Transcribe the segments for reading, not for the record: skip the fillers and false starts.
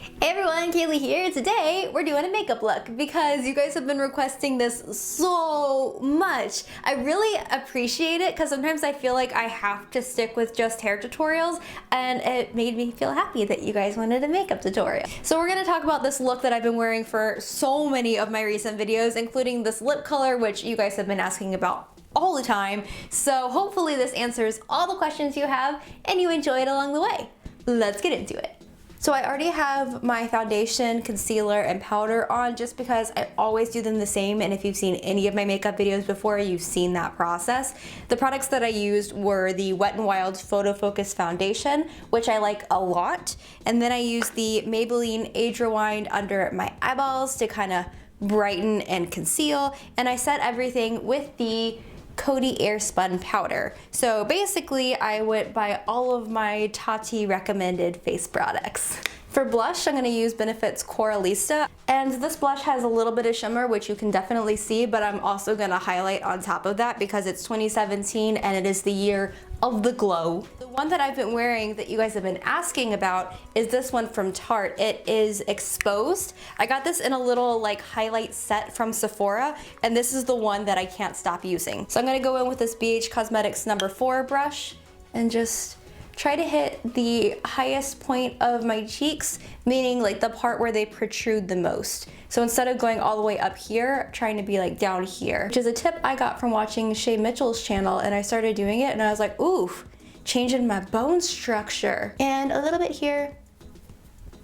Hey everyone, Kayley here. Today we're doing a makeup look because you guys have been requesting this so much. I really appreciate it because sometimes I feel like I have to stick with just hair tutorials, and it made me feel happy that you guys wanted a makeup tutorial. So we're gonna talk about this look that I've been wearing for so many of my recent videos, including this lip color, which you guys have been asking about all the time. So hopefully this answers all the questions you have and you enjoy it along the way. Let's get into it. So I already have my foundation, concealer, and powder on just because I always do them the same, and if you've seen any of my makeup videos before, you've seen that process. The products that I used were the Wet n Wild Photo Focus Foundation, which I like a lot, and then I used the Maybelline Age Rewind under my eyeballs to kind of brighten and conceal, and I set everything with the Coty Airspun powder. So basically I went by all of my Tati recommended face products. For blush, I'm going to use Benefit's Coralista, and this blush has a little bit of shimmer, which you can definitely see, but I'm also going to highlight on top of that because it's 2017 and it is the year of the glow. The one that I've been wearing that you guys have been asking about is this one from Tarte. It is Exposed. I got this in a little like highlight set from Sephora, and this is the one that I can't stop using. So I'm going to go in with this BH Cosmetics number 4 brush and just try to hit the highest point of my cheeks, meaning like the part where they protrude the most. So instead of going all the way up here, I'm trying to be like down here, which is a tip I got from watching Shay Mitchell's channel, and I started doing it and I was like, oof, changing my bone structure. And a little bit here,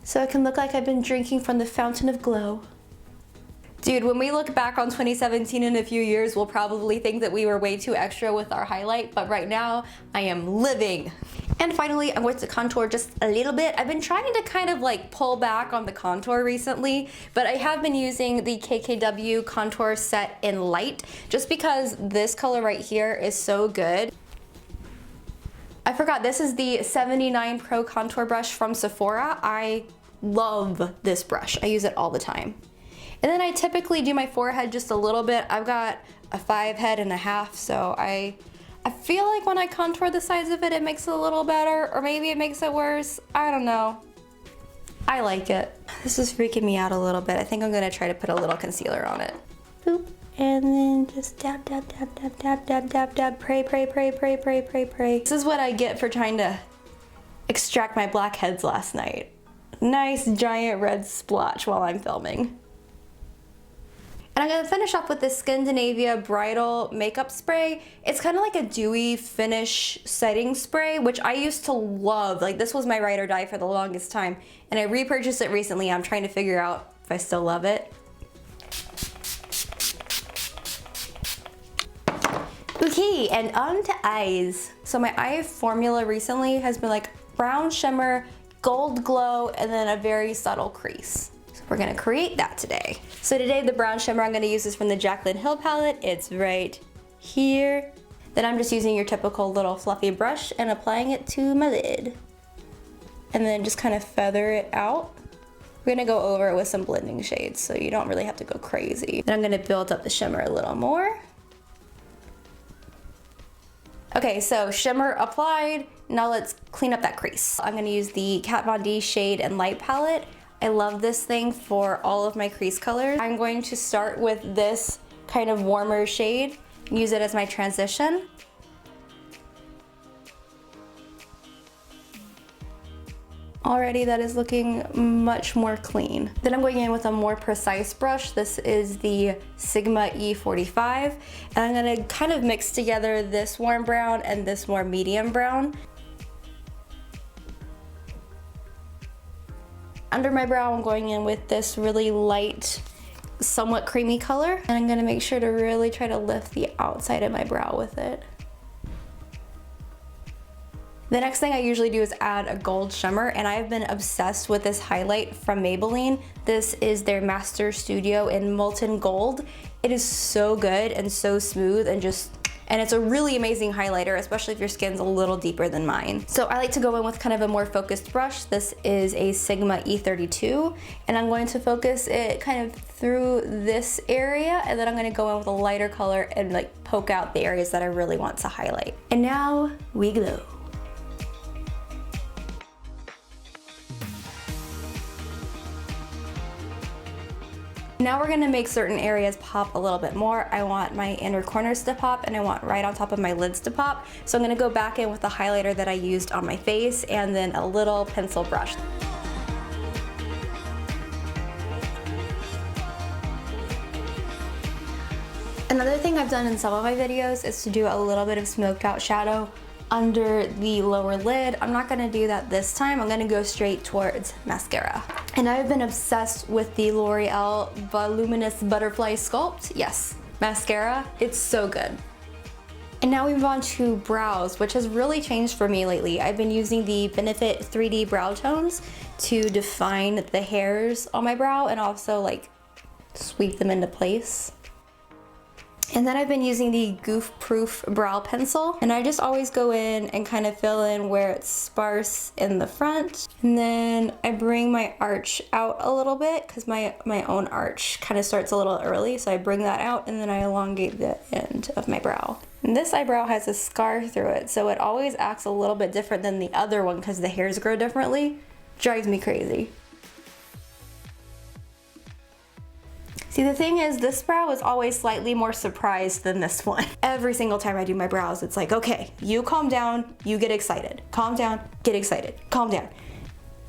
so it can look like I've been drinking from the fountain of glow. Dude, when we look back on 2017 in a few years, we'll probably think that we were way too extra with our highlight, but right now, I am living. And finally, I'm going to contour just a little bit. I've been trying to kind of like pull back on the contour recently, but I have been using the KKW contour set in light just because this color right here is so good. I forgot, this is the 79 Pro Contour Brush from Sephora. I love this brush. I use it all the time. And then I typically do my forehead just a little bit. I've got a 5.5 head, so I feel like when I contour the sides of it, it makes it a little better, or maybe it makes it worse. I don't know. I like it. This is freaking me out a little bit. I think I'm gonna try to put a little concealer on it. Boop. And then just dab, dab, dab, dab, dab, dab, dab, dab, pray, pray, pray, pray, pray, pray, pray. This is what I get for trying to extract my blackheads last night. Nice giant red splotch while I'm filming. And I'm gonna finish off with this Skindanavia Bridal makeup spray. It's kind of like a dewy finish setting spray, which I used to love. Like, this was my ride or die for the longest time, and I repurchased it recently. I'm trying to figure out if I still love it. Okay, and on to eyes. So my eye formula recently has been like brown shimmer, gold glow, and then a very subtle crease. We're gonna create that today. So today the brown shimmer I'm gonna use is from the Jaclyn Hill palette. It's right here. Then I'm just using your typical little fluffy brush and applying it to my lid. And then just kind of feather it out. We're gonna go over it with some blending shades so you don't really have to go crazy. Then I'm gonna build up the shimmer a little more. Okay, so shimmer applied. Now let's clean up that crease. I'm gonna use the Kat Von D Shade and Light palette. I love this thing for all of my crease colors. I'm going to start with this kind of warmer shade, use it as my transition. Already that is looking much more clean. Then I'm going in with a more precise brush. This is the Sigma E45, and I'm gonna kind of mix together this warm brown and this more medium brown. Under my brow, I'm going in with this really light, somewhat creamy color, and I'm gonna make sure to really try to lift the outside of my brow with it. The next thing I usually do is add a gold shimmer, and I've been obsessed with this highlight from Maybelline. This is their Master Studio in Molten Gold. It is so good and so smooth and it's a really amazing highlighter, especially if your skin's a little deeper than mine. So I like to go in with kind of a more focused brush. This is a Sigma E32, and I'm going to focus it kind of through this area, and then I'm gonna go in with a lighter color and like poke out the areas that I really want to highlight. And now we glow. Now we're gonna make certain areas pop a little bit more. I want my inner corners to pop, and I want right on top of my lids to pop. So I'm gonna go back in with the highlighter that I used on my face and then a little pencil brush. Another thing I've done in some of my videos is to do a little bit of smoked out shadow under the lower lid. I'm not gonna do that this time. I'm gonna go straight towards mascara. And I've been obsessed with the L'Oreal Voluminous Butterfly Sculpt. Yes, mascara, it's so good. And now we move on to brows, which has really changed for me lately. I've been using the Benefit 3D Browtones to define the hairs on my brow and also like sweep them into place. And then I've been using the Goof Proof Brow Pencil, and I just always go in and kind of fill in where it's sparse in the front. And then I bring my arch out a little bit because my own arch kind of starts a little early, so I bring that out and then I elongate the end of my brow. And this eyebrow has a scar through it, so it always acts a little bit different than the other one because the hairs grow differently. Drives me crazy. See, the thing is, this brow is always slightly more surprised than this one. Every single time I do my brows, it's like, okay, you calm down, you get excited. Calm down, get excited, calm down.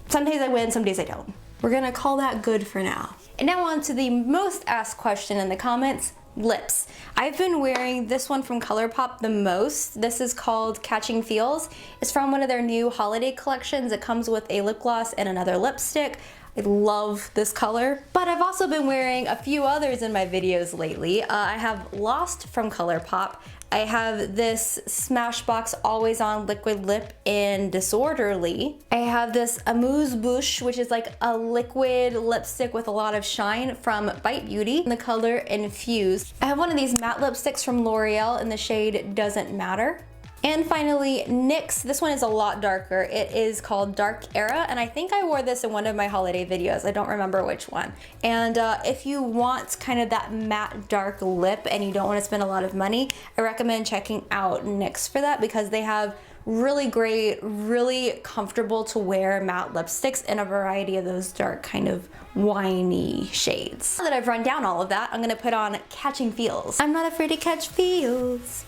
Some days I win, some days I don't. We're gonna call that good for now. And now on to the most asked question in the comments, lips. I've been wearing this one from ColourPop the most. This is called Catching Feels. It's from one of their new holiday collections. It comes with a lip gloss and another lipstick. I love this color, but I've also been wearing a few others in my videos lately. I have Lost from ColourPop. I have this Smashbox Always On Liquid Lip in Disorderly. I have this Amuse Bouche, which is like a liquid lipstick with a lot of shine from Bite Beauty in the color Infuse. I have one of these matte lipsticks from L'Oreal in the shade Doesn't Matter. And finally, NYX. This one is a lot darker. It is called Dark Era, and I think I wore this in one of my holiday videos. I don't remember which one. And if you want kind of that matte dark lip and you don't want to spend a lot of money, I recommend checking out NYX for that because they have really great, really comfortable to wear matte lipsticks in a variety of those dark kind of winey shades. Now that I've run down all of that, I'm gonna put on Catching Feels. I'm not afraid to catch feels.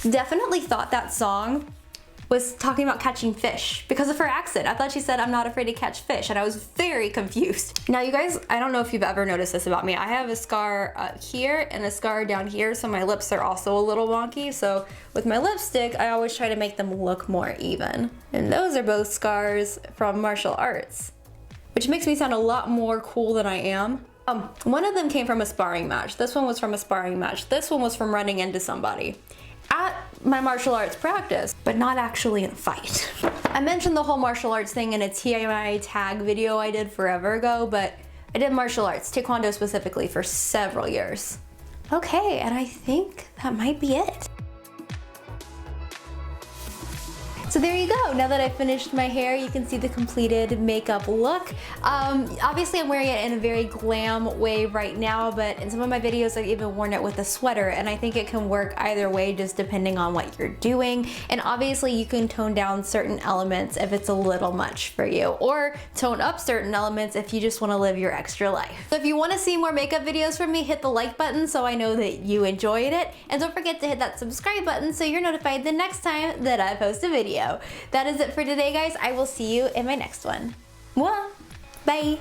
Definitely thought that song was talking about catching fish because of her accent. I thought she said, I'm not afraid to catch fish, and I was very confused. Now you guys, I don't know if you've ever noticed this about me. I have a scar here and a scar down here, so my lips are also a little wonky. So with my lipstick, I always try to make them look more even. And those are both scars from martial arts, which makes me sound a lot more cool than I am. One of them came from a sparring match. This one was from a sparring match. This one was from running into somebody at my martial arts practice, but not actually in a fight. I mentioned the whole martial arts thing in a TMI tag video I did forever ago, but I did martial arts, Taekwondo specifically, for several years. Okay, and I think that might be it. So there you go. Now that I've finished my hair, you can see the completed makeup look. Obviously I'm wearing it in a very glam way right now, but in some of my videos I've even worn it with a sweater, and I think it can work either way just depending on what you're doing. And obviously you can tone down certain elements if it's a little much for you, or tone up certain elements if you just want to live your extra life. So if you want to see more makeup videos from me, hit the like button so I know that you enjoyed it, and don't forget to hit that subscribe button so you're notified the next time that I post a video. That is it for today, guys. I will see you in my next one. Mwah! Bye!